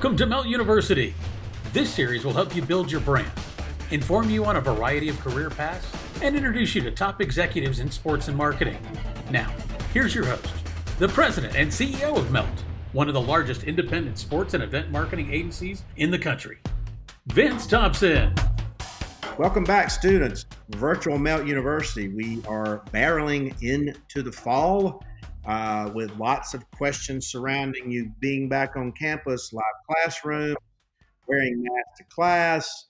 Welcome to Melt University. This series will help you build your brand, inform you on a variety of career paths, and introduce you to top executives in sports and marketing. Now, here's your host, the president and CEO of Melt, one of the largest independent sports and event marketing agencies in the country, Vince Thompson. Welcome back, students. Virtual Melt University. We are barreling into the fall with lots of questions surrounding you being back on campus, live classroom, wearing masks to class,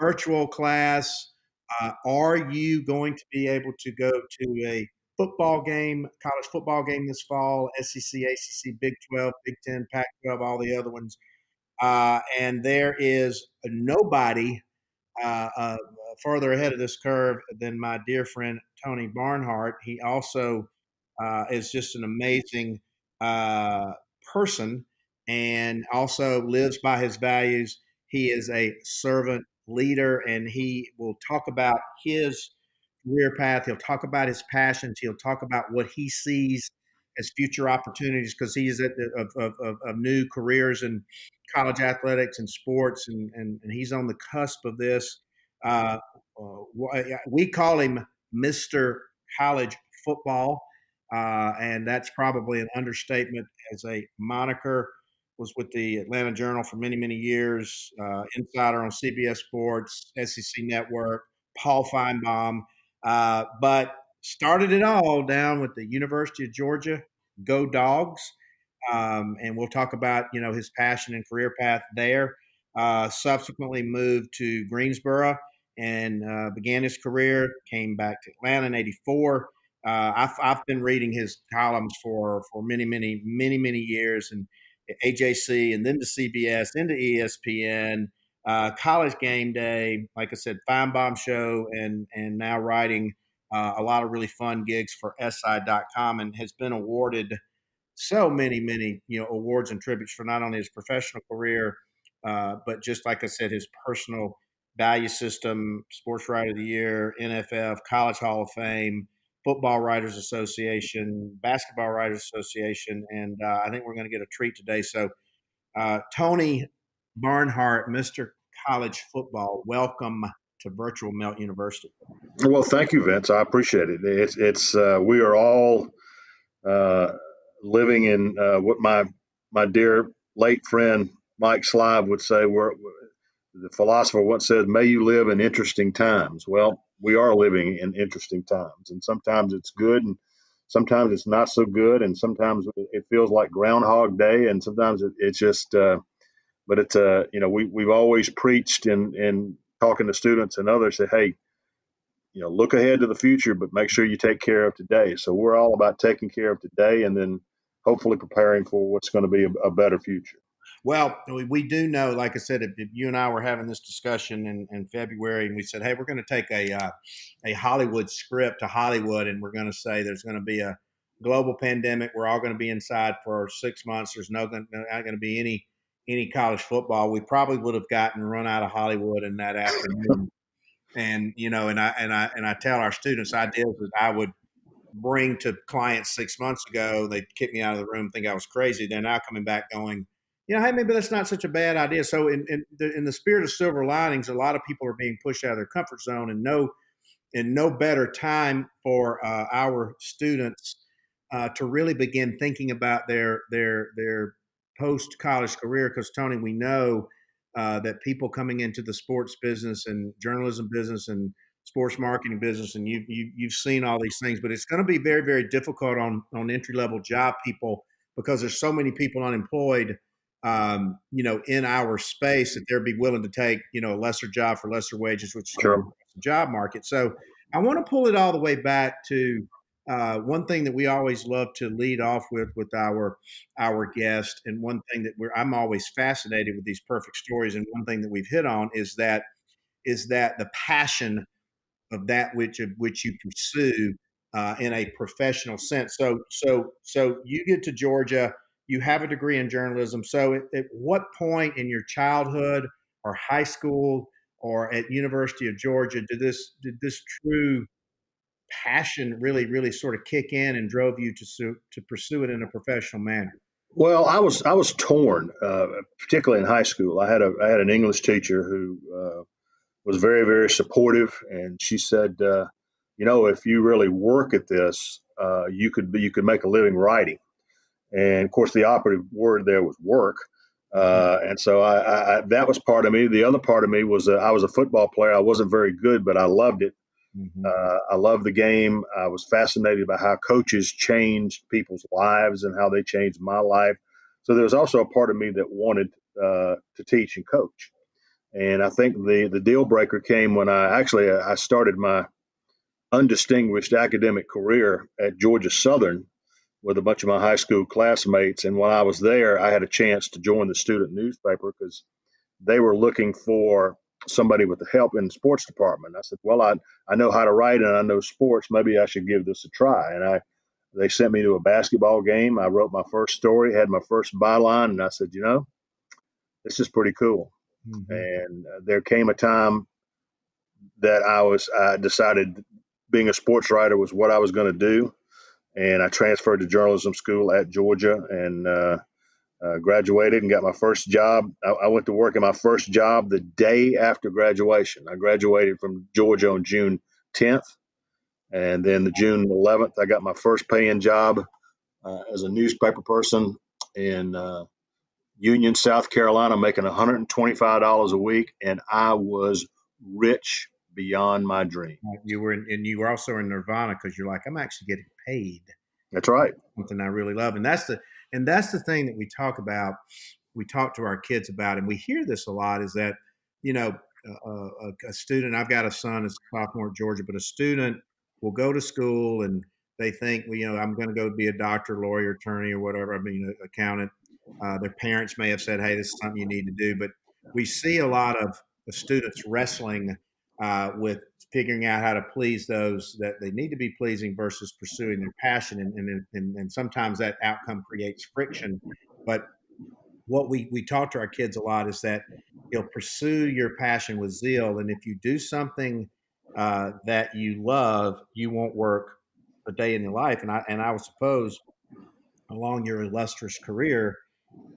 virtual class. Are you going to be able to go to a football game, college football game this fall, SEC, ACC, Big 12, Big 10, Pac-12, all the other ones? And there is nobody further ahead of this curve than my dear friend Tony Barnhart. He also is just an amazing person and also lives by his values. He is a servant leader, and he will talk about his career path. He'll talk about his passions. He'll talk about what he sees as future opportunities, because he is of new careers in college athletics and sports, and he's on the cusp of this. Uh, we call him Mr. College Football, and that's probably an understatement as a moniker. Was with the Atlanta Journal for many, many years, insider on CBS Sports, SEC Network, Paul Feinbaum, but started it all down with the University of Georgia. Go Dogs. And we'll talk about, his passion and career path there. Subsequently moved to Greensboro and began his career, came back to Atlanta in '84. I've been reading his columns for many, many, many, many years, and AJC, and then to CBS, into ESPN, College Game Day, like I said, Feinbaum Show, and now writing a lot of really fun gigs for SI.com, and has been awarded so many, many, awards and tributes for not only his professional career, but just like I said, his personal value system, Sports Writer of the Year, NFF, College Hall of Fame, Football Writers Association, Basketball Writers Association, and I think we're going to get a treat today. So, Tony Barnhart, Mr. College Football, welcome to Virtual Melt University. Well, thank you, Vince. I appreciate it. It's we are all living in what my dear late friend Mike Slive would say. The philosopher once said, "May you live in interesting times." Well, we are living in interesting times, and sometimes it's good, and sometimes it's not so good, and sometimes it feels like Groundhog Day, and sometimes it's just. But it's we've always preached in talking to students and others that, hey, look ahead to the future, but make sure you take care of today. So we're all about taking care of today, and then hopefully preparing for what's going to be a better future. Well, we do know, like I said, if you and I were having this discussion in February, and we said, hey, we're going to take a Hollywood script to Hollywood, and we're going to say there's going to be a global pandemic. We're all going to be inside for 6 months. There's not going to be any college football. We probably would have gotten run out of Hollywood in that afternoon. And I tell our students ideas that I would bring to clients 6 months ago. They kicked me out of the room, think I was crazy. They're now coming back going, hey, maybe that's not such a bad idea. So in the spirit of silver linings, a lot of people are being pushed out of their comfort zone, and no better time for our students to really begin thinking about their post college career. Because Tony, we know that people coming into the sports business and journalism business and sports marketing business, and you've seen all these things, but it's going to be very, very difficult on entry level job people, because there's so many people unemployed, in our space, that they'd be willing to take, a lesser job for lesser wages, which is Sure. the job market. So I want to pull it all the way back to one thing that we always love to lead off with our guest, and one thing that I'm always fascinated with these perfect stories, and one thing that we've hit on is that the passion of that which you pursue in a professional sense. So you get to Georgia, you have a degree in journalism. So at what point in your childhood or high school or at University of Georgia did this true passion really, really sort of kick in and drove you to pursue it in a professional manner? Well, I was torn, particularly in high school. I had an English teacher who was very, very supportive, and she said, if you really work at this, you could make a living writing. And of course, the operative word there was work. And so that was part of me. The other part of me was I was a football player. I wasn't very good, but I loved it. Mm-hmm. I loved the game. I was fascinated by how coaches changed people's lives and how they changed my life. So there was also a part of me that wanted to teach and coach. And I think the deal breaker came when I started my undistinguished academic career at Georgia Southern with a bunch of my high school classmates. And when I was there, I had a chance to join the student newspaper because they were looking for somebody with the help in the sports department. I said, well, I know how to write and I know sports. Maybe I should give this a try. And they sent me to a basketball game. I wrote my first story, had my first byline, and I said, this is pretty cool. Mm-hmm. And there came a time that I decided being a sports writer was what I was going to do. And I transferred to journalism school at Georgia and graduated and got my first job. I went to work in my first job the day after graduation. I graduated from Georgia on June 10th. And then the June 11th, I got my first paying job as a newspaper person in Union, South Carolina, making $125 a week. And I was rich beyond my dream. You were and you were also in Nirvana because you're like, I'm actually getting paid. That's right. Something I really love, and that's the thing that we talk about. We talk to our kids about, and we hear this a lot. Is that a student? I've got a son, is a sophomore at Georgia, but a student will go to school and they think, well, I'm going to go be a doctor, lawyer, attorney, or whatever. I mean, accountant. Their parents may have said, "Hey, this is something you need to do," but we see a lot of students wrestling with figuring out how to please those that they need to be pleasing versus pursuing their passion. And sometimes that outcome creates friction. But what we talk to our kids a lot is that pursue your passion with zeal. And if you do something that you love, you won't work a day in your life. And I would suppose along your illustrious career,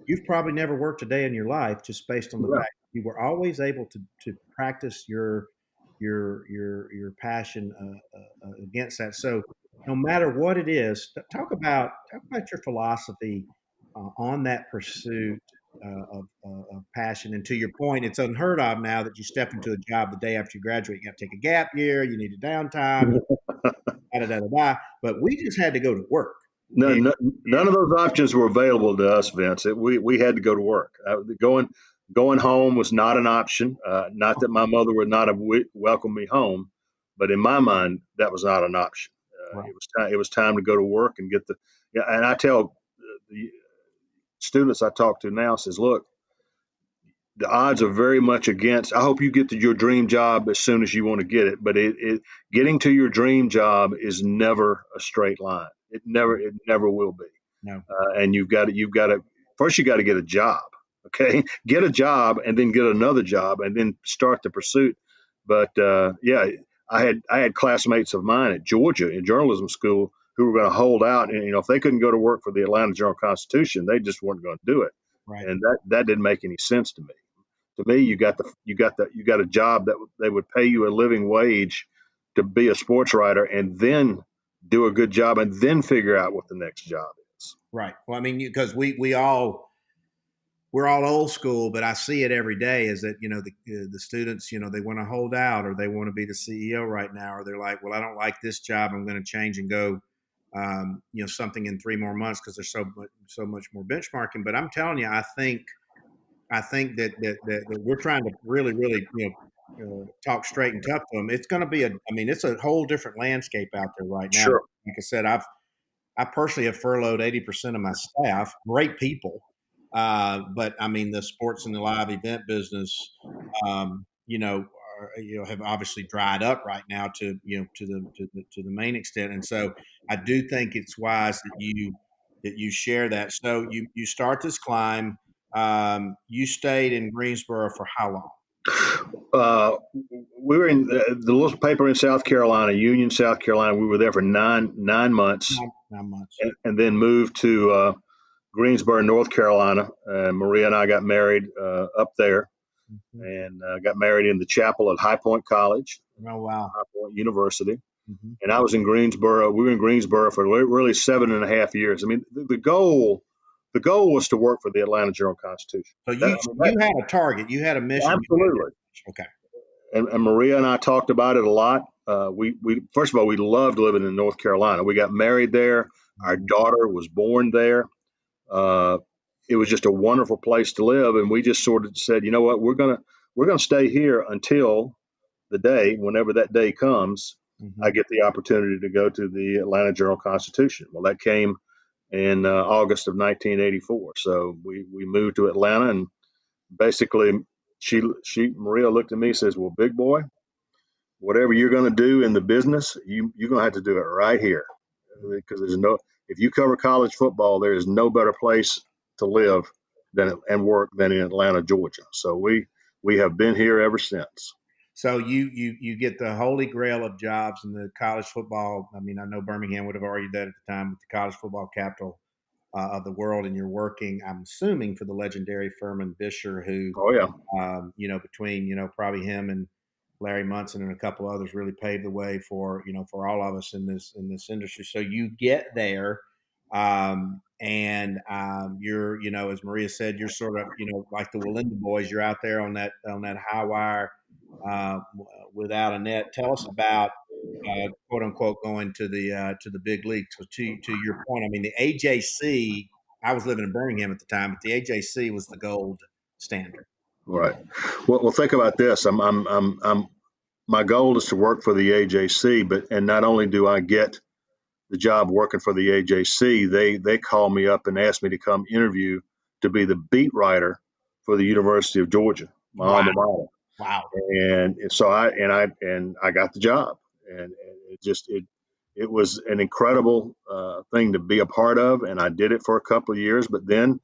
you've probably never worked a day in your life just based on the Yeah. fact you were always able to practice your passion against that. So no matter what it is, talk about your philosophy on that pursuit of passion. And to your point, it's unheard of now that you step into a job the day after you graduate. You got to take a gap year. You need a downtime. Da, da, da, da, da. But we just had to go to work. No, And, no, none of those options were available to us, Vince. We had to go to work. Going home was not an option. Not that my mother would not have welcomed me home, but in my mind, that was not an option. right, It was time to go to work and get the. Yeah, and I tell the students I talk to now says, look, the odds are very much against. I hope you get to your dream job as soon as you want to get it, but getting to your dream job is never a straight line. It never will be. no, And you've got to first you got to get a job. Okay, get a job and then get another job and then start the pursuit. But yeah, I had classmates of mine at Georgia in journalism school who were going to hold out, and if they couldn't go to work for the Atlanta Journal Constitution, they just weren't going to do it, right. and that didn't make any sense to me. To me, you got a job that they would pay you a living wage to be a sports writer, and then do a good job, and then figure out what the next job is. Right. Well, I mean, because we're all old school, but I see it every day. Is that the students they want to hold out or they want to be the CEO right now, or they're like, well, I don't like this job. I'm going to change and go, something in 3 more months because there's so much more benchmarking. But I'm telling you, I think that we're trying to really, really, talk straight and tough to them. It's going to be it's a whole different landscape out there right now. Sure. Like I said, I personally have furloughed 80% of my staff. Great people, but I mean the sports and the live event business, have obviously dried up right now to the main extent. And so I do think it's wise that you share that. So you start this climb. You stayed in Greensboro for how long? Uh, we were in the little paper in South Carolina, Union, South Carolina. We were there for nine months, 9 months. and then moved to Greensboro, North Carolina. Maria and I got married up there, Mm-hmm. and got married in the chapel at High Point College, Oh, wow. High Point University. Mm-hmm. And I was in Greensboro. We were in Greensboro for really 7.5 years. I mean, the goal was to work for the Atlanta Journal-Constitution. So you had a target, you had a mission. Absolutely. Okay. And Maria and I talked about it a lot. We first of all, we loved living in North Carolina. We got married there. Our daughter was born there. Uh, it was just a wonderful place to live, and we just sort of said, you know what, we're gonna stay here until the day, whenever that day comes, Mm-hmm. I get the opportunity to go to the Atlanta Journal-Constitution. Well, that came in August of 1984. So we moved to Atlanta, and basically, she Maria looked at me and says, "Well, big boy, whatever you're going to do in the business, you're going to have to do it right here, because if you cover college football, there is no better place to live and work than in Atlanta, Georgia." So we have been here ever since. So you get the holy grail of jobs in the college football. I mean, I know Birmingham would have argued that at the time, with the college football capital of the world, and you're working, I'm assuming, for the legendary Furman Bisher, who, Oh yeah, between probably him and Larry Munson and a couple others, really paved the way for for all of us in this industry. So you get there, and you're, as Maria said, you're sort of like the Walinda boys. You're out there on that high wire, uh, without a net. Tell us about quote unquote going to the big leagues. So to your point, I mean, the AJC. I was living in Birmingham at the time, but the AJC was the gold standard. right. Well, think about this. My goal is to work for the AJC, and not only do I get the job working for the AJC, they call me up and ask me to come interview to be the beat writer for the University of Georgia, my Wow. alma mater. Wow. And so I got the job, and it was an incredible thing to be a part of, and I did it for a couple of years. But then,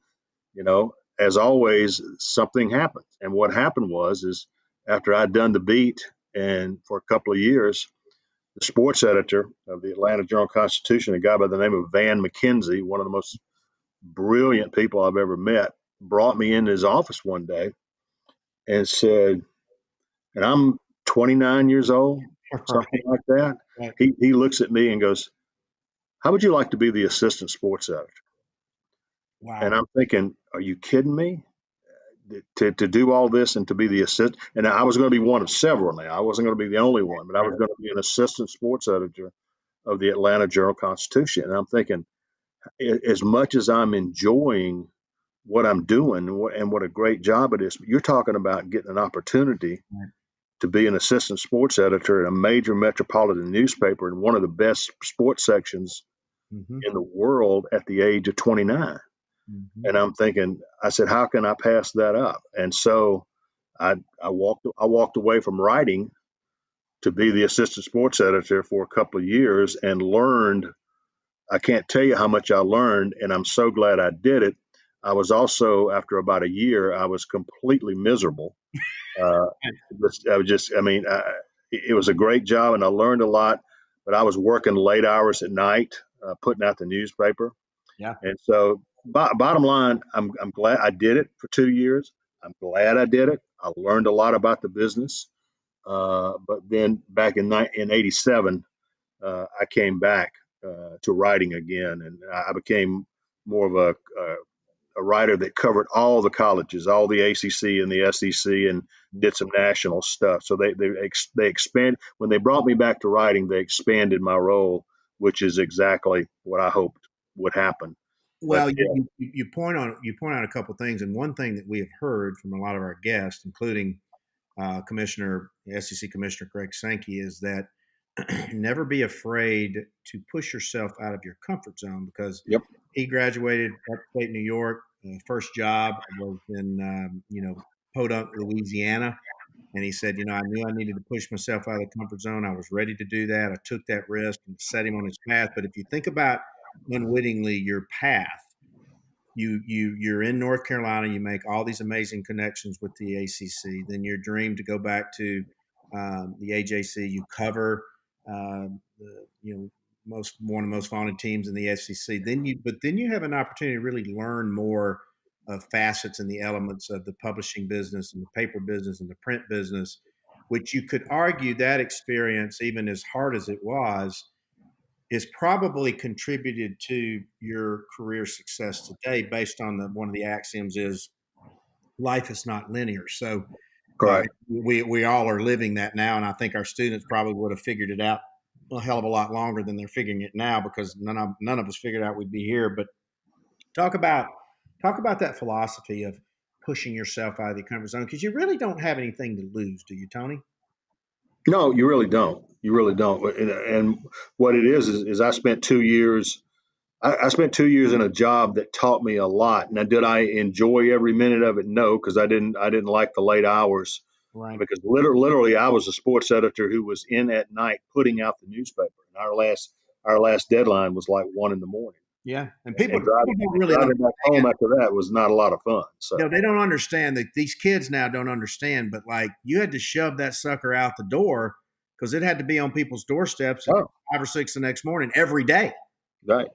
as always, something happened, and what happened is after I'd done the beat and for a couple of years, the sports editor of the Atlanta Journal-Constitution, a guy by the name of Van McKenzie, one of the most brilliant people I've ever met, brought me into his office one day and said, and I'm 29 years old, something like that. Right. He looks at me and goes, "How would you like to be the assistant sports editor?" Wow. And I'm thinking, are you kidding me? To do all this and to be the assistant, and I was going to be one of several. Now I wasn't going to be the only one, but I was going to be an assistant sports editor of the Atlanta Journal-Constitution. And I'm thinking, as much as I'm enjoying what I'm doing and what a great job it is, you're talking about getting an opportunity to be an assistant sports editor at a major metropolitan newspaper in one of the best sports sections Mm-hmm. in the world at the age of 29. Mm-hmm. And I'm thinking, I said, how can I pass that up? And so I walked away from writing to be the assistant sports editor for a couple of years and learned. I can't tell you how much I learned, and I'm so glad I did it. I was also, after about a year, I was completely miserable. It was a great job, and I learned a lot, but I was working late hours at night, putting out the newspaper. Yeah. And so, bottom line, I'm glad I did it for 2 years. I'm glad I did it. I learned a lot about the business. But then back in '87, I came back to writing again, and I became more of a writer that covered all the colleges, all the ACC and the SEC, and did some national stuff. So they expand when they brought me back to writing. They expanded my role, which is exactly what I hoped would happen. Well, But, yeah. you point out a couple of things, and one thing that we have heard from a lot of our guests, including SEC Commissioner Greg Sankey, is that never be afraid to push yourself out of your comfort zone, because Yep. he graduated upstate New York. First job was in Podunk, Louisiana, and he said, I knew I needed to push myself out of the comfort zone. I was ready to do that. I took that risk and set him on his path. But if you think about unwittingly your path, you're in North Carolina, you make all these amazing connections with the ACC, then your dream to go back to the AJC, you cover one of the most vaunted teams in the SEC. Then you have an opportunity to really learn more of facets and the elements of the publishing business and the paper business and the print business, which you could argue that experience, even as hard as it was, is probably contributed to your career success today based on one of the axioms is life is not linear. So Correct. we all are living that now, and I think our students probably would have figured it out a hell of a lot longer than they're figuring it now because none of us figured out we'd be here. But talk about that philosophy of pushing yourself out of the comfort zone because you really don't have anything to lose, do you, Tony? No, you really don't. You really don't. And what it is I spent 2 years. I spent 2 years in a job that taught me a lot. Now, did I enjoy every minute of it? No, because I didn't. I didn't like the late hours. Right. Because literally, I was a sports editor who was in at night putting out the newspaper. And our last deadline was like 1 a.m. Yeah, and And people don't really driving back home understand. after that was not a lot of fun. So They don't understand that these kids now don't understand. But like you had to shove that sucker out the door because it had to be on people's doorsteps at oh, 5 or 6 the next morning every day. right.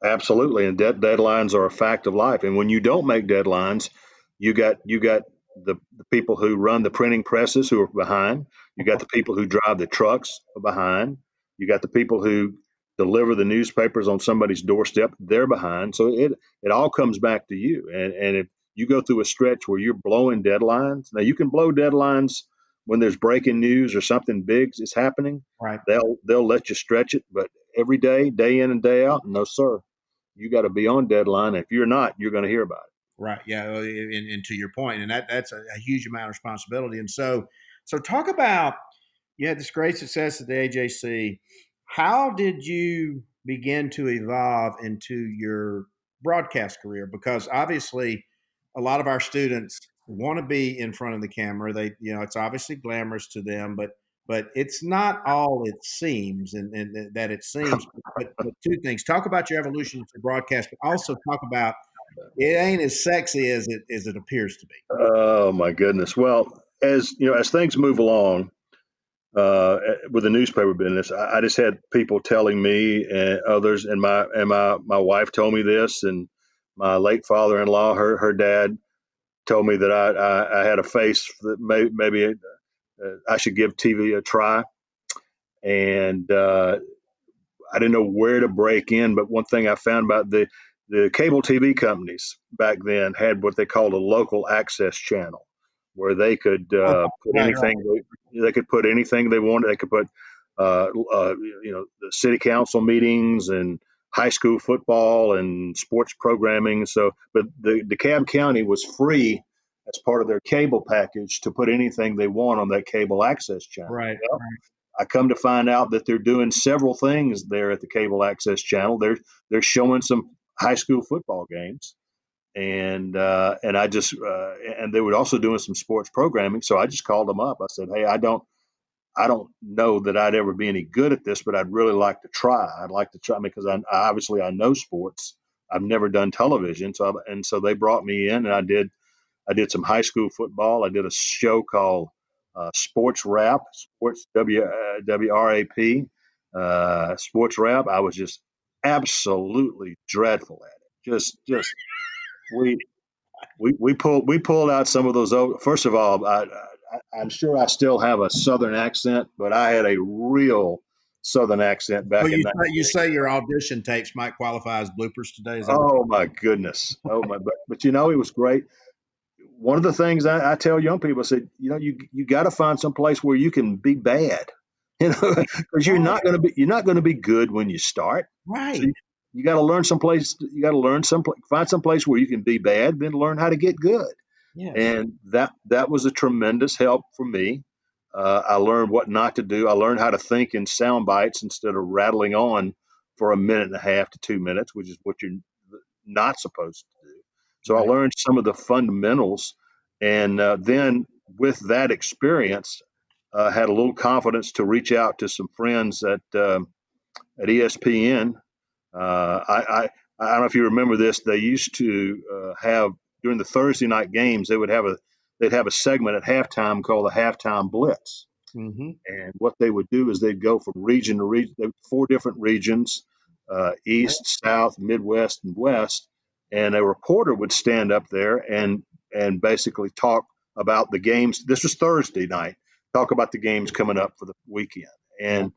Absolutely, and deadlines are a fact of life. And when you don't make deadlines, you got the people who run the printing presses who are behind. You got the people who drive the trucks are behind. You got the people who deliver the newspapers on somebody's doorstep. They're behind. So it all comes back to you. And if you go through a stretch where you're blowing deadlines, now you can blow deadlines when there's breaking news or something big is happening. Right. They'll let you stretch it, but every day, day in and day out, no sir. You got to be on deadline. If you're not, you're going to hear about it. Right. Yeah. And to your point, and that's a huge amount of responsibility. And so talk about you had this great success at the AJC. How did you begin to evolve into your broadcast career? Because obviously, a lot of our students want to be in front of the camera. It's obviously glamorous to them, but it's not all it seems, and that it seems. But two things: talk about your evolution to broadcast, but also talk about it ain't as sexy as it appears to be. Oh my goodness. Well, as you know, as things move along with the newspaper business, I just had people telling me and others, and my wife told me this, and my late father-in-law, her dad told me that I had a face that maybe I should give TV a try, and I didn't know where to break in. But one thing I found about the cable TV companies back then had what they called a local access channel, where they could put Right, anything they could put anything they wanted. They could put the city council meetings and high school football and sports programming. So, but the DeKalb County was free as part of their cable package to put anything they want on that cable access channel. right. Well, I come to find out that they're doing several things there at the cable access channel. They're showing some high school football games, and I just and they were also doing some sports programming. So I just called them up. I said, "Hey, I don't know that I'd ever be any good at this, but I'd really like to try. I'd like to try because I know sports. I've never done television, so they brought me in, and I did some high school football. I did a show called Sports Rap, Sports WRAP, Sports Rap. I was just absolutely dreadful at it. Just we we pulled out some of those. First of all, I'm sure I still have a Southern accent, but I had a real Southern accent back Well, in you say your audition tapes might qualify as bloopers today. Is that Oh my goodness! Oh my! But it was great. One of the things I tell young people, I said, you got to find some place where you can be bad, because you're not going to be good when you start. So right? you got to learn someplace. You got to find some place where you can be bad, then learn how to get good. Yes. And that was a tremendous help for me. I learned what not to do. I learned how to think in sound bites instead of rattling on for a minute and a half to 2 minutes, which is what you're not supposed to do. So I Right. learned some of the fundamentals, and then with that experience, had a little confidence to reach out to some friends at ESPN. I don't know if you remember this. They used to have during the Thursday night games. They'd have a segment at halftime called the halftime blitz. Mm-hmm. And what they would do is they'd go from region to region, 4 different regions, east, south, Midwest, and west. And a reporter would stand up there and basically talk about the games. This was Thursday night. Talk about the games coming up for the weekend. Yeah.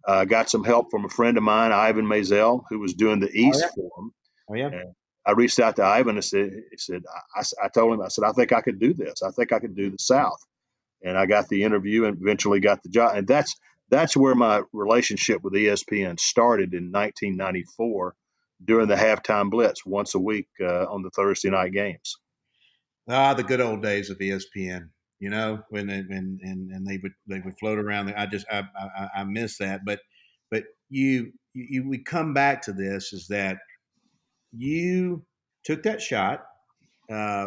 And got some help from a friend of mine, Ivan Mazel, who was doing the Oh East yeah. for him. Oh yeah. And I reached out to Ivan and I told him, I said, I think I could do this. I think I could do the South. And I got the interview and eventually got the job. And that's where my relationship with ESPN started in 1994 during the halftime blitz once a week on the Thursday night games. Ah, the good old days of ESPN. You know, when and they would float around. I miss that. But we come back to this is that you took that shot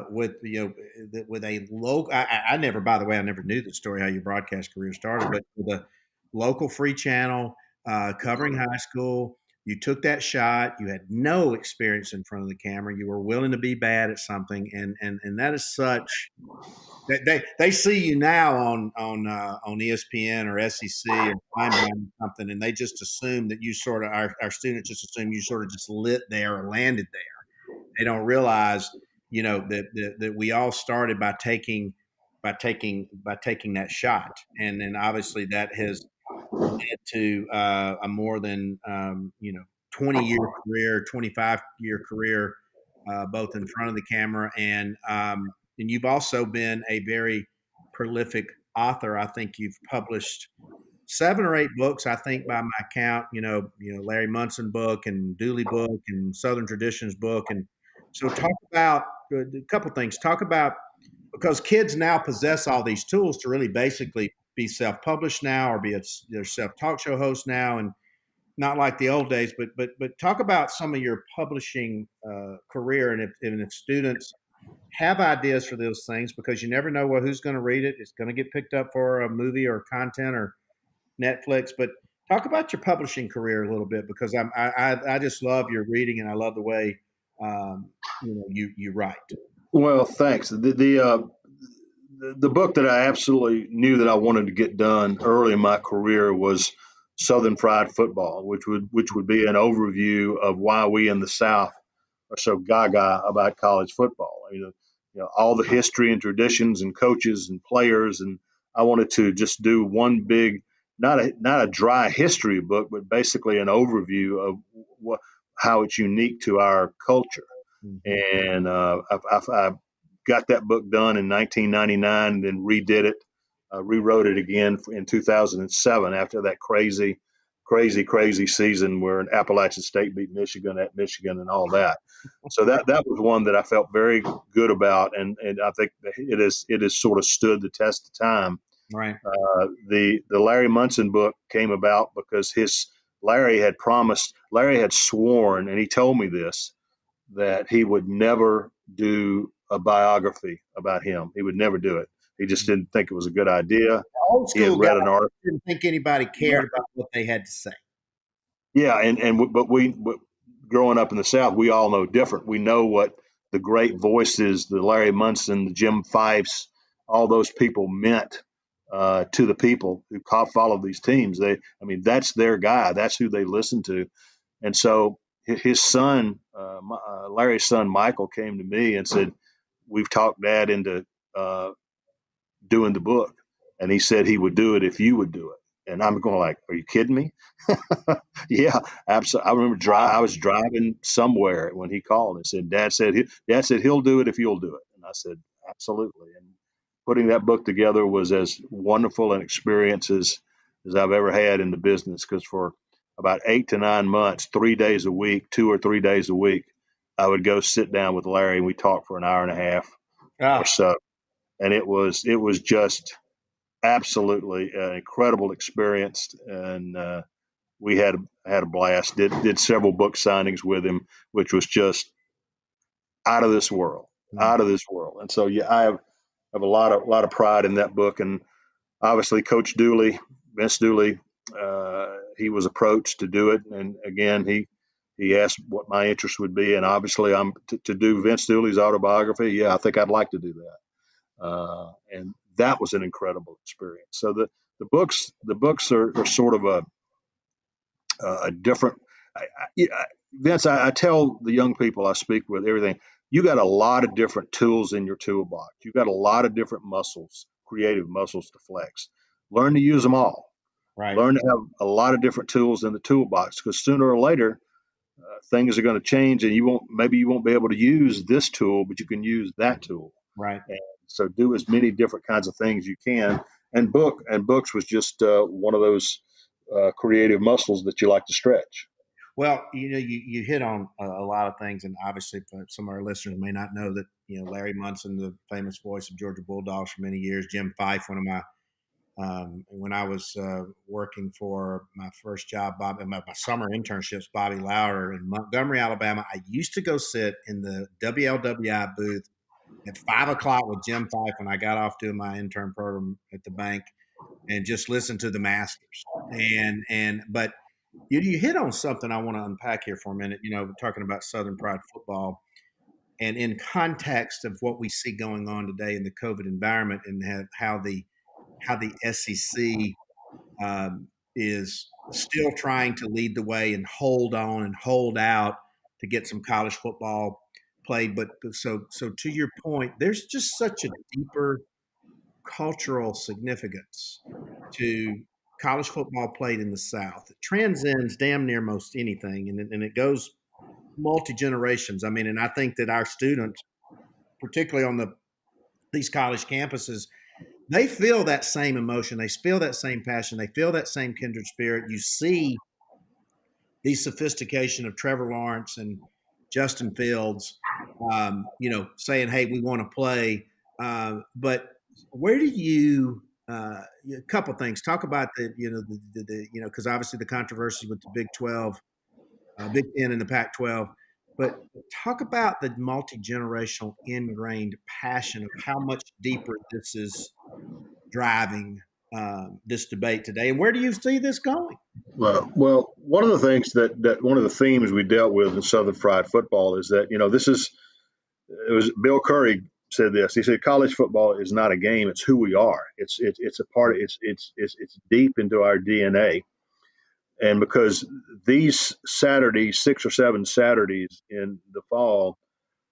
with with a local. I never, by the way, I never knew the story how your broadcast career started, but with a local free channel covering high school. You took that shot. You had no experience in front of the camera. You were willing to be bad at something, and that is such. They see you now on ESPN or SEC or Primetime or something, and they just assume that you sort of our students just assume you sort of just lit there or landed there. They don't realize, that we all started by taking that shot, and then obviously that has led to a more than 20-year career, 25-year career, both in front of the camera and you've also been a very prolific author. I think you've published 7 or 8 books, I think, by my count. Larry Munson book and Dooley book and Southern Traditions book, and so talk about a couple things. Talk about because kids now possess all these tools to really basically be self-published now or be their self-talk show host now, and not like the old days. But talk about some of your publishing career, and if students have ideas for those things, because you never know who's going to read it. It's going to get picked up for a movie or content or Netflix. But talk about your publishing career a little bit, because I just love your reading and I love the way you write. Well, thanks. The book that I absolutely knew that I wanted to get done early in my career was Southern Fried Football, which would be an overview of why we in the South are so gaga about college football. All the history and traditions and coaches and players, and I wanted to just do one big, not a dry history book, but basically an overview of how it's unique to our culture. Mm-hmm. And I got that book done in 1999, and then redid it, rewrote it again in 2007 after that crazy season where Appalachian State beat Michigan at Michigan and all that. So that was one that I felt very good about, and I think it has sort of stood the test of time. Right. The Larry Munson book came about because Larry had sworn, and he told me this, that he would never do a biography about him. He would never do it. He just didn't think it was a good idea. Old He had school guys read an article. didn't think anybody cared about what they had to say. Yeah, but growing up in the South, we all know different. We know what the great voices, the Larry Munson, the Jim Fifes, all those people meant to the people who followed these teams. That's their guy. That's who they listened to. And so his son, Larry's son, Michael, came to me and said, "We've talked Dad into doing the book." And he said he would do it if you would do it. And I'm going like, "Are you kidding me?" Yeah, absolutely. I remember I was driving somewhere when he called and said, Dad said he'll do it if you'll do it. And I said, absolutely. And putting that book together was as wonderful an experience as I've ever had in the business, because for about 8 to 9 months, 3 days a week, 2 or 3 days a week, I would go sit down with Larry and we talked for an hour and a half or so. And it was just absolutely an incredible experience. And we had a blast. Did several book signings with him, which was just out of this world, out of this world. And so, yeah, I have a lot of pride in that book. And obviously, Coach Dooley, Vince Dooley, he was approached to do it, and again, he asked what my interest would be, and obviously, I'm to do Vince Dooley's autobiography. Yeah, I think I'd like to do that, and that was an incredible experience. So The books are sort of a different. Vince, I tell the young people I speak with everything. You got a lot of different tools in your toolbox. You got a lot of different muscles, creative muscles to flex. Learn to use them all. Right. Learn to have a lot of different tools in the toolbox, because sooner or later things are going to change, and you won't be able to use this tool, but you can use that tool. Right. And so do as many different kinds of things you can. And books was just one of those creative muscles that you like to stretch. Well, you hit on a lot of things, and obviously, some of our listeners may not know that Larry Munson, the famous voice of Georgia Bulldogs for many years, Jim Fife, one of my when I was working for my first job, my summer internships, Bobby Louder in Montgomery, Alabama. I used to go sit in the WLWI booth at 5 o'clock with Jim Fife when I got off doing my intern program at the bank, and just listen to the masters. But you hit on something I want to unpack here for a minute. Talking about Southern Pride football, and in context of what we see going on today in the COVID environment, and how the SEC is still trying to lead the way and hold on and hold out to get some college football played. But so to your point, there's just such a deeper cultural significance to college football played in the South. It transcends damn near most anything, and it goes multi generations. I mean, and I think that our students, particularly on these college campuses, they feel that same emotion. They feel that same passion. They feel that same kindred spirit. You see the sophistication of Trevor Lawrence and Justin Fields, saying, "Hey, we want to play." But where do a couple things. Talk about because obviously the controversy with the Big 12, Big 10, and the Pac-12. But talk about the multi-generational ingrained passion of how much deeper this is driving this debate today, and where do you see this going? Well, one of the things that one of the themes we dealt with in Southern Fried Football is that it was Bill Curry said this. He said college football is not a game; it's who we are. It's a part of it's deep into our DNA. And because these Saturdays, 6 or 7 Saturdays in the fall,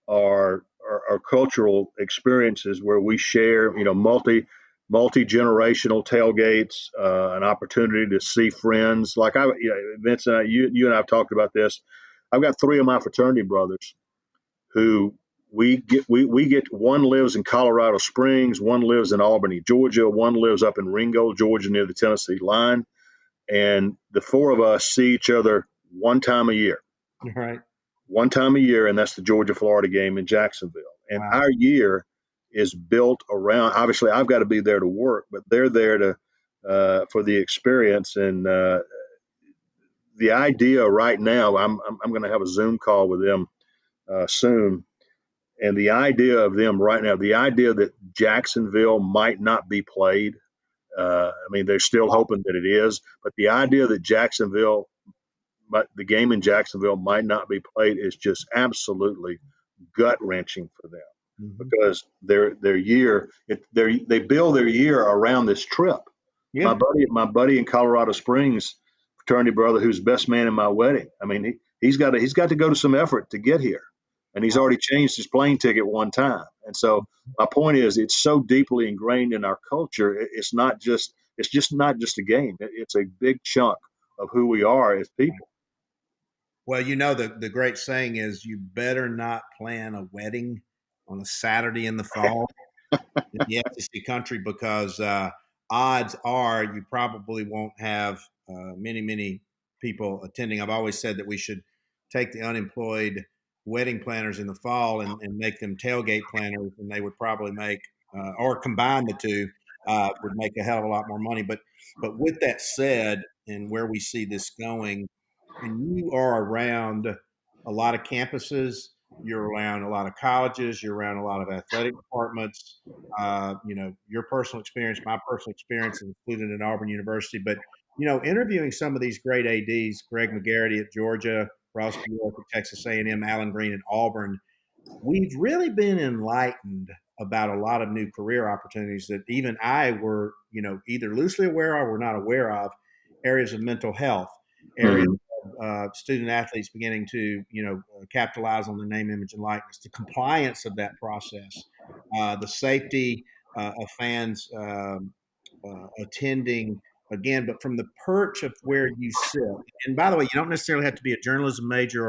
are cultural experiences where we share, multi generational tailgates, an opportunity to see friends. Like Vince and I, you and I have talked about this. I've got 3 of my fraternity brothers who we get. One lives in Colorado Springs, one lives in Albany, Georgia, one lives up in Ringgold, Georgia, near the Tennessee line, and the 4 of us see each other Right. one time a year, and that's the Georgia-Florida game in Jacksonville. And Wow. our year is built around. Obviously, I've got to be there to work, but they're there to for the experience. And the idea right now, I'm going to have a Zoom call with them soon. And the idea of them right now, the idea that Jacksonville might not be played. I mean, they're still hoping that it is, but the idea that the game in Jacksonville might not be played is just absolutely gut wrenching for them, Mm-hmm. because they build their year around this trip. Yeah. My buddy in Colorado Springs, fraternity brother, who's best man in my wedding. I mean, he's got to go to some effort to get here, and he's already changed his plane ticket one time. And so my point is, it's so deeply ingrained in our culture. It's just not just a game. It's a big chunk of who we are as people. Well, the great saying is, you better not plan a wedding on a Saturday in the fall in the SEC country, because odds are you probably won't have many people attending. I've always said that we should take the unemployed wedding planners in the fall and make them tailgate planners, and they would probably make, or combine the two, would make a hell of a lot more money. But with that said, and where we see this going, and you are around a lot of campuses, you're around a lot of colleges, you're around a lot of athletic departments. Your personal experience, my personal experience as a student at Auburn University, but interviewing some of these great ads, Greg McGarity at Georgia, Ross Bjork at Texas A&M, Alan Green at Auburn, we've really been enlightened about a lot of new career opportunities that even I were, either loosely aware of or not aware of. Areas of mental health, areas Mhm. of student athletes beginning to, capitalize on their name, image, and likeness, the compliance of that process, the safety of fans attending again, but from the perch of where you sit. And by the way, you don't necessarily have to be a journalism major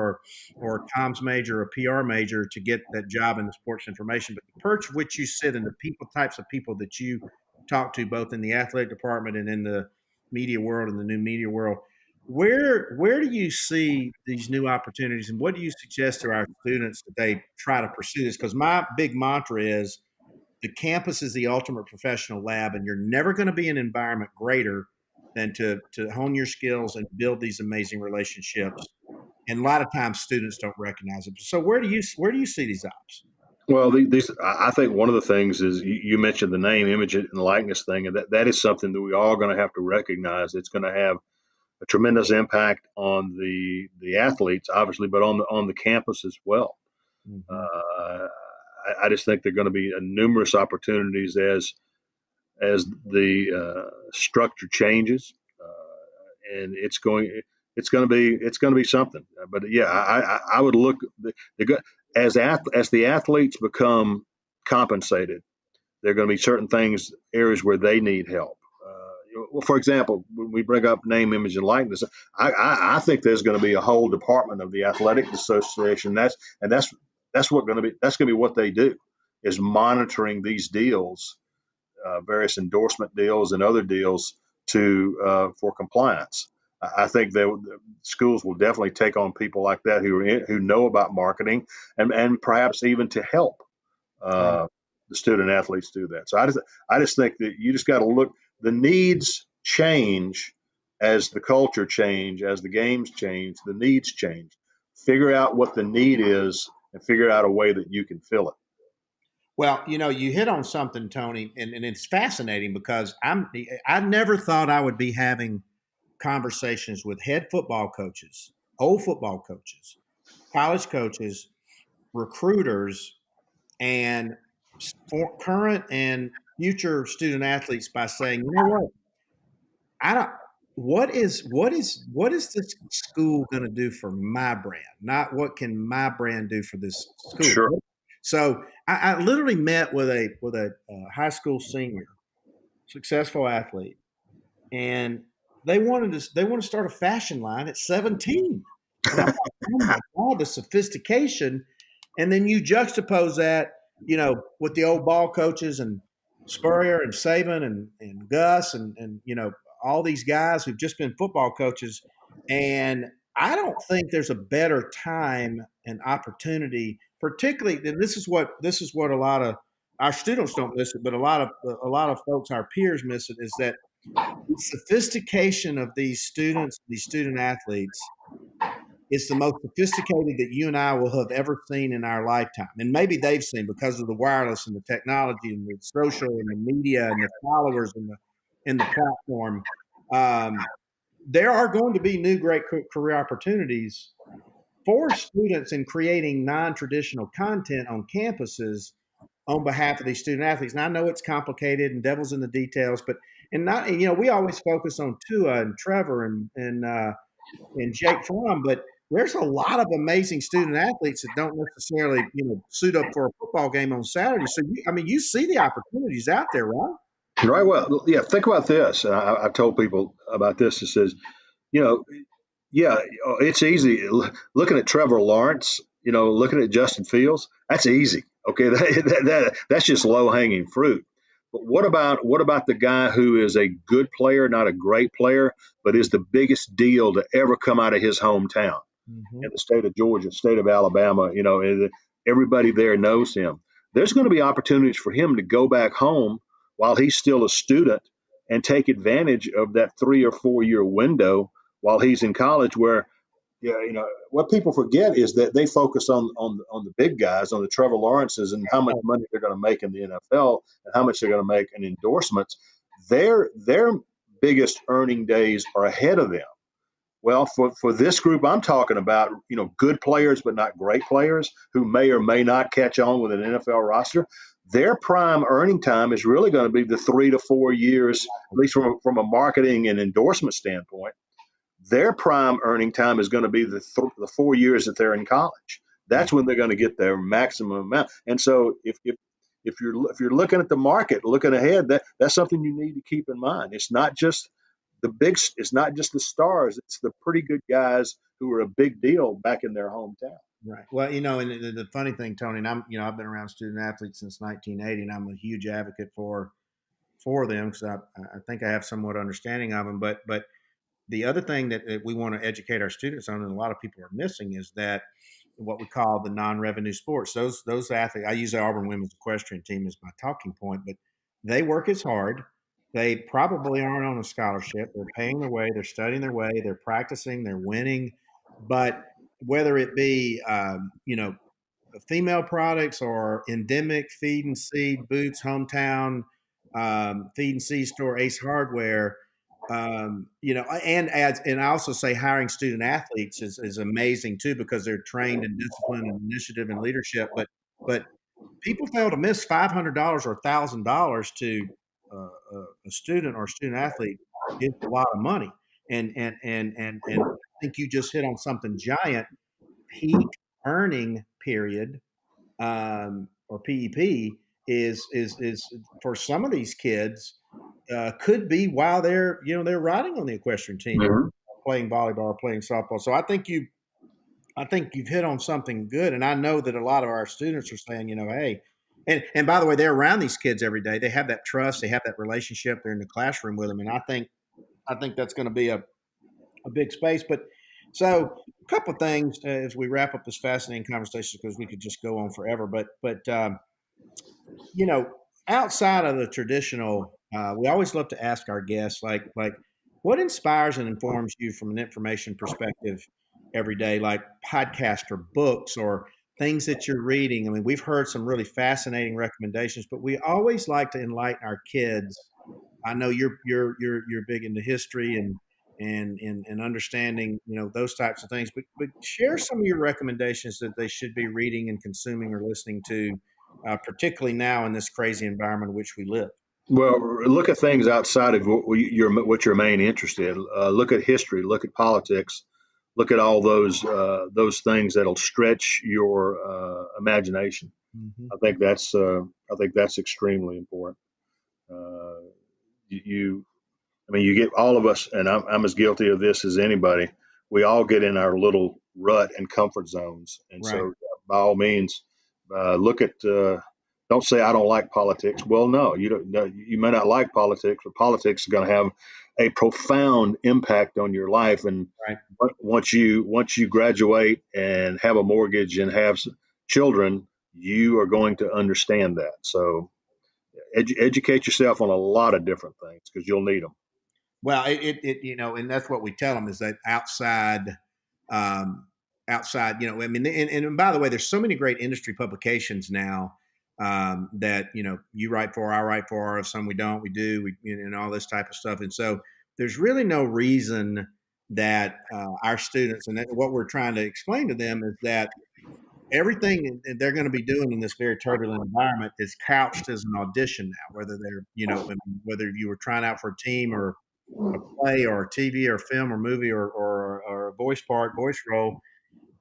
or a comms major or a PR major to get that job in the sports information, but the perch of which you sit and the types of people that you talk to, both in the athletic department and in the media world and the new media world. Where do you see these new opportunities, and what do you suggest to our students that they try to pursue this? Because my big mantra is the campus is the ultimate professional lab, and you're never going to be in an environment greater than to hone your skills and build these amazing relationships. And a lot of times students don't recognize it. So where do you see these ops? Well, I think one of the things is you mentioned the name, image, and likeness thing, and that is something that we all going to have to recognize. It's going to have a tremendous impact on the athletes, obviously, but on the campus as well. Mm-hmm. I just think there are going to be numerous opportunities as the structure changes, and it's going to be something. But yeah, I would look as the athletes become compensated. There are going to be certain things, areas where they need help. Well, for example, when we bring up name, image, and likeness, I think there's going to be a whole department of the athletic association. That's going to be what they do, is monitoring these deals, various endorsement deals and other deals for compliance. I think that schools will definitely take on people like that who know about marketing and perhaps even to help Right. uh, the student athletes do that. So I just think that you just got to look. The needs change as the culture change, as the games change, the needs change. Figure out what the need is and figure out a way that you can fill it. Well, you hit on something, Tony, and it's fascinating because I never thought I would be having conversations with head football coaches, old football coaches, college coaches, recruiters, and current and future student athletes by saying, you know what, I don't. What is this school going to do for my brand? Not what can my brand do for this school. Sure. So I literally met with a high school senior, successful athlete, and they want to start a fashion line at 17. And I'm like, oh my God, the sophistication. And then you juxtapose that, with the old ball coaches and Spurrier and Saban and Gus and all these guys who've just been football coaches. And I don't think there's a better time and opportunity, particularly, and this is what a lot of our students don't miss it, but a lot of folks, our peers miss it, is that the sophistication of these students, these student athletes, is the most sophisticated that you and I will have ever seen in our lifetime. And maybe they've seen because of the wireless and the technology and the social and the media and the followers and the platform. Um, there are going to be new great career opportunities for students in creating non-traditional content on campuses on behalf of these student athletes. And I know it's complicated and devil's in the details, but we always focus on Tua and Trevor and Jake Fromm, but there's a lot of amazing student athletes that don't necessarily, suit up for a football game on Saturday. So, you see the opportunities out there, right? Right. Well, yeah. Think about this. I've told people about this. It says, you know, yeah, it's easy. Looking at Trevor Lawrence, looking at Justin Fields, that's easy. Okay, that's just low hanging fruit. But what about the guy who is a good player, not a great player, but is the biggest deal to ever come out of his hometown Mm-hmm. in the state of Georgia, state of Alabama? And everybody there knows him. There's going to be opportunities for him to go back home while he's still a student and take advantage of that 3 or 4 year window while he's in college, where what people forget is that they focus on the big guys, on the Trevor Lawrences, and how much money they're going to make in the NFL and how much they're going to make in endorsements. Their biggest earning days are ahead of them. Well, for this group I'm talking about, good players but not great players who may or may not catch on with an NFL roster, their prime earning time is really going to be the 3 to 4 years, at least from a marketing and endorsement standpoint. Their prime earning time is going to be the 4 years that they're in college. That's when they're going to get their maximum amount. And so if you're looking at the market, looking ahead, that's something you need to keep in mind. It's not just it's not just the stars. It's the pretty good guys who are a big deal back in their hometown. Right. Well, and the funny thing, Tony, and I've been around student athletes since 1980, and I'm a huge advocate for them because I think I have somewhat understanding of them. But the other thing that we want to educate our students on, and a lot of people are missing, is that what we call the non-revenue sports. Those athletes, I use the Auburn women's equestrian team as my talking point, but they work as hard. They probably aren't on a scholarship. They're paying their way. They're studying their way. They're practicing. They're winning. But whether it be, female products or endemic feed and seed, Boots, Hometown, feed and seed store, Ace Hardware, and I also say hiring student athletes is amazing too, because they're trained in discipline and initiative and leadership. But people fail to miss $500 or $1,000 to a student or a student athlete is a lot of money. And I think you just hit on something giant. Peak earning period, or PEP, is for some of these kids, could be while they're riding on the equestrian team, or playing volleyball, or playing softball. So I think you've hit on something good, and I know that a lot of our students are saying, hey, and by the way, they're around these kids every day. They have that trust, they have that relationship. They're in the classroom with them, and I think that's going to be a big space. But so a couple of things as we wrap up this fascinating conversation, because we could just go on forever. But outside of the traditional, we always love to ask our guests, like what inspires and informs you from an information perspective every day, like podcasts or books or things that you're reading. I mean, we've heard some really fascinating recommendations, but we always like to enlighten our kids. I know you're big into history and understanding, those types of things, but share some of your recommendations that they should be reading and consuming or listening to, particularly now in this crazy environment in which we live. Well, look at things outside of what your main interest is. Look at history. Look at politics. Look at all those things that'll stretch your imagination. Mm-hmm. I think that's extremely important. You get all of us, and I'm as guilty of this as anybody. We all get in our little rut and comfort zones, and Right. so by all means, look at. Don't say I don't like politics. Well, no, you don't. No, you may not like politics, but politics is going to have a profound impact on your life. And Right. once you graduate and have a mortgage and have children, you are going to understand that. So educate yourself on a lot of different things because you'll need them. Well, and that's what we tell them, is that outside, I mean, and by the way, there's so many great industry publications now, that, you write for, I write for, some we don't, we do, and all this type of stuff. And so there's really no reason that, our students, and what we're trying to explain to them, is that everything they're going to be doing in this very turbulent environment is couched as an audition now, whether they're, whether you were trying out for a team or a play or a TV or film or movie or a voice role.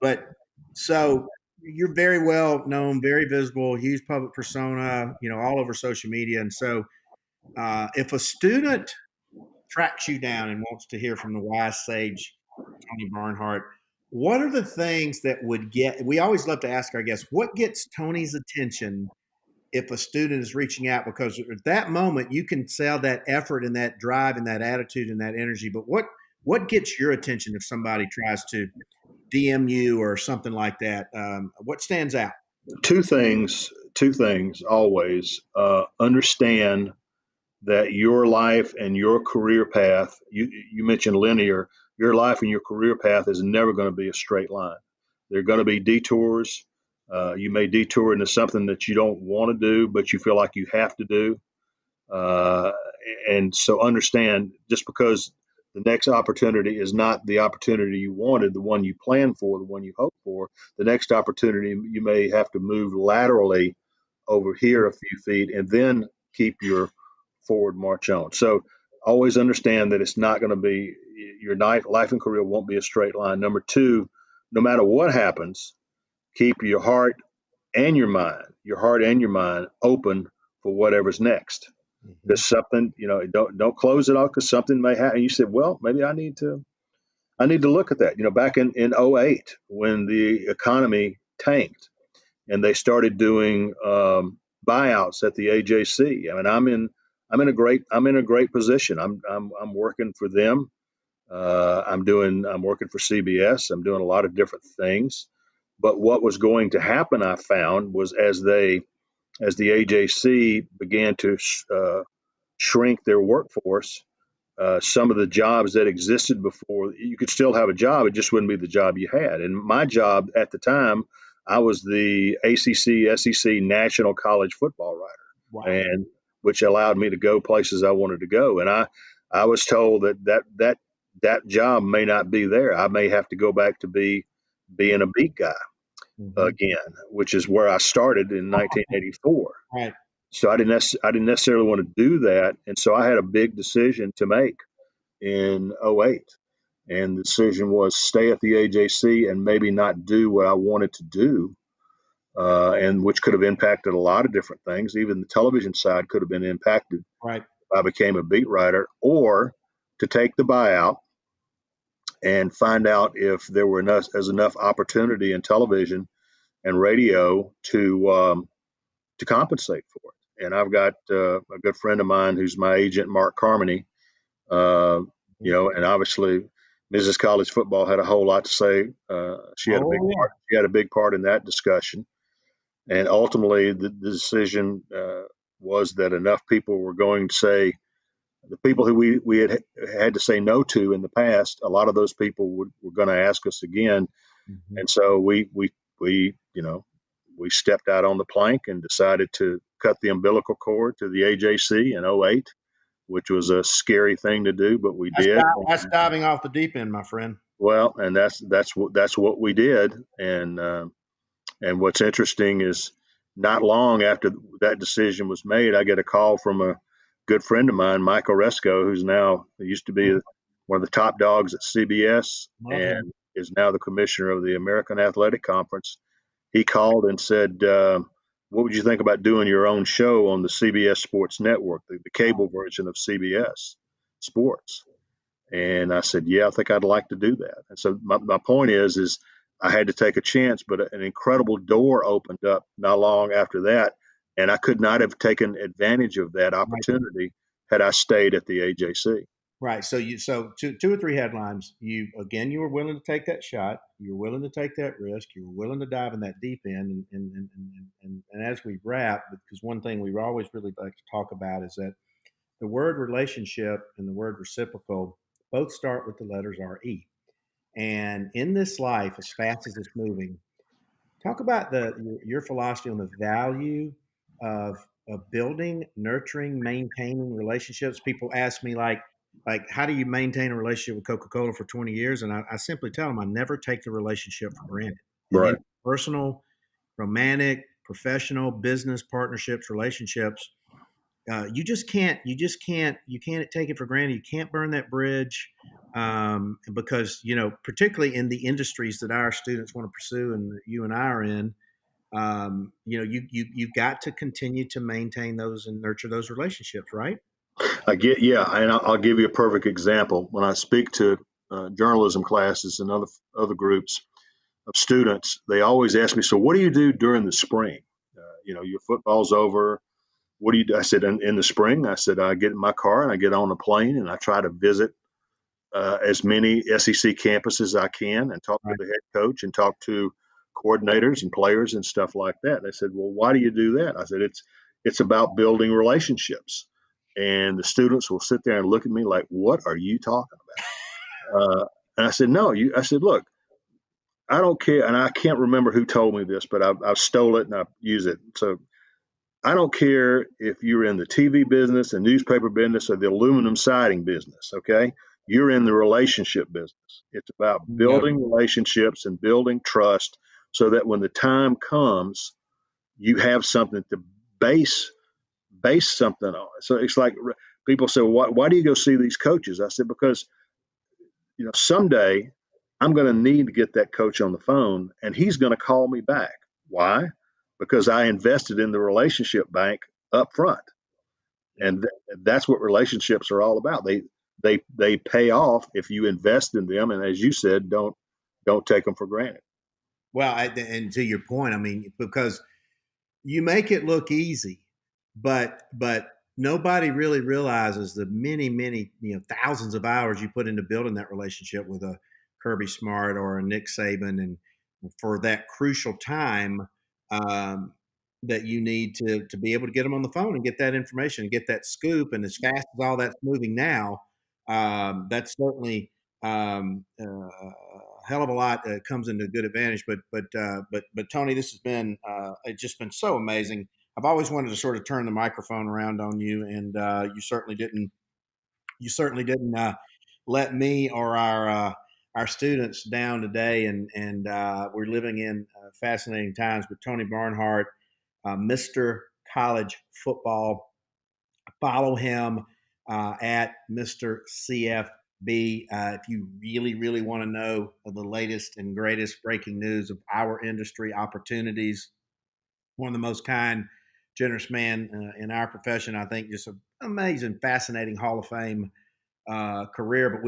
But so you're very well known, very visible, huge public persona, all over social media. And so if a student tracks you down and wants to hear from the wise sage, Tony Barnhart, what are the things that we always love to ask our guests, what gets Tony's attention if a student is reaching out? Because at that moment you can sell that effort and that drive and that attitude and that energy. But what gets your attention if somebody tries to DM you or something like that? What stands out? Two things always. Understand that your life and your career path, you mentioned linear, your life and your career path is never going to be a straight line. There are going to be detours. You may detour into something that you don't want to do, but you feel like you have to do. And so understand, just because the next opportunity is not the opportunity you wanted, the one you planned for, the one you hoped for, the next opportunity, you may have to move laterally over here a few feet, and then keep your forward march on. So always understand that it's not going to be your life and career won't be a straight line. Number two, no matter what happens, keep your heart and your mind open for whatever's next. Because something, don't close it off because something may happen. You said, well, maybe I need to look at that. Back in '08 when the economy tanked and they started doing buyouts at the AJC. I mean, I'm in a great position. I'm working for them. I'm working for CBS. I'm doing a lot of different things. But what was going to happen, I found, was as the AJC began to shrink their workforce, some of the jobs that existed before, you could still have a job. It just wouldn't be the job you had. And my job at the time, I was the ACC, SEC national college football writer, Wow. and which allowed me to go places I wanted to go. And I was told that job may not be there. I may have to go back to being a beat guy again, which is where I started in 1984. Right. So I didn't necessarily want to do that, and so I had a big decision to make in '08, and the decision was stay at the AJC and maybe not do what I wanted to do, and which could have impacted a lot of different things. Even the television side could have been impacted. Right. If I became a beat writer, or to take the buyout and find out if there were enough opportunity in television and radio to compensate for it. And I've got a good friend of mine who's my agent, Mark Carmody. And obviously, Mrs. College Football had a whole lot to say. She had a big part in that discussion. And ultimately, the decision was that enough people were going to say, the people who we had to say no to in the past, a lot of those people were going to ask us again. And so we stepped out on the plank and decided to cut the umbilical cord to the AJC in '08, which was a scary thing to do, but we did. That's diving off the deep end, my friend. Well, and that's what we did. And what's interesting is not long after that decision was made, I get a call from a good friend of mine, Mike Oresco, who used to be one of the top dogs at CBS and is now the commissioner of the American Athletic Conference. He called and said, what would you think about doing your own show on the CBS Sports Network, the cable version of CBS Sports? And I said, yeah, I think I'd like to do that. And so my point is I had to take a chance, but an incredible door opened up not long after that. And I could not have taken advantage of that opportunity had I stayed at the AJC. Right. So two or three headlines. You were willing to take that shot. You were willing to take that risk. You were willing to dive in that deep end. And as we wrap, because one thing we always really like to talk about is that the word relationship and the word reciprocal both start with the letters RE. And in this life, as fast as it's moving, talk about your philosophy on the value of building, nurturing, maintaining relationships. People ask me like, how do you maintain a relationship with Coca-Cola for 20 years? And I simply tell them I never take the relationship for granted. Right. Personal, romantic, professional, business partnerships, relationships. You can't take it for granted. You can't burn that bridge. Because, particularly in the industries that our students want to pursue and that you and I are in, you've got to continue to maintain those and nurture those relationships, right? And I'll give you a perfect example. When I speak to journalism classes and other groups of students, they always ask me, so what do you do during the spring? Your football's over. What do you do? I said, in the spring, I said, I get in my car and I get on a plane and I try to visit as many SEC campuses as I can and talk to the head coach and talk to coordinators and players and stuff like that. And they said, well, why do you do that? I said, it's about building relationships. And the students will sit there and look at me like, what are you talking about? And I said, I said, look, I don't care. And I can't remember who told me this, but I've stole it and I use it. So I don't care if you're in the TV business, the newspaper business, or the aluminum siding business, okay? You're in the relationship business. It's about building relationships and building trust so that when the time comes, you have something base something on it. So it's like people say, why do you go see these coaches? I said, because someday I'm going to need to get that coach on the phone, and he's going to call me back. Why? Because I invested in the relationship bank up front, and that's what relationships are all about. They pay off if you invest in them, and as you said, don't take them for granted. Well, and to your point, I mean, because you make it look easy, but nobody really realizes the many thousands of hours you put into building that relationship with a Kirby Smart or a Nick Saban, and for that crucial time that you need to be able to get them on the phone and get that information and get that scoop. And as fast as all that's moving now, that's certainly a hell of a lot comes into good advantage. But Tony, this has been it's just been so amazing. I've always wanted to sort of turn the microphone around on you, and you certainly didn't. You certainly didn't let me or our students down today, and we're living in fascinating times. But Tony Barnhart, Mr. College Football, follow him at Mr. CFB. If you really want to know the latest and greatest breaking news of our industry opportunities, one of the most kind, generous man in our profession. I think just an amazing, fascinating Hall of Fame career. But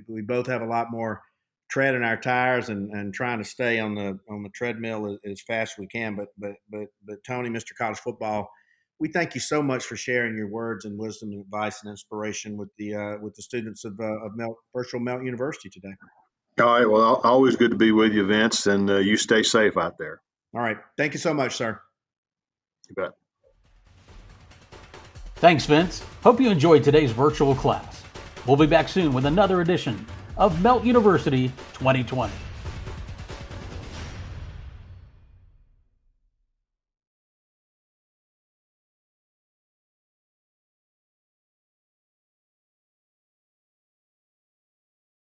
we both have a lot more tread in our tires and trying to stay on the treadmill as fast as we can. But Tony, Mr. College Football, we thank you so much for sharing your words and wisdom and advice and inspiration with the students of Virtual Melt University today. All right. Well, always good to be with you, Vince, and you stay safe out there. All right. Thank you so much, sir. You bet. Thanks, Vince. Hope you enjoyed today's virtual class. We'll be back soon with another edition of Melt University 2020.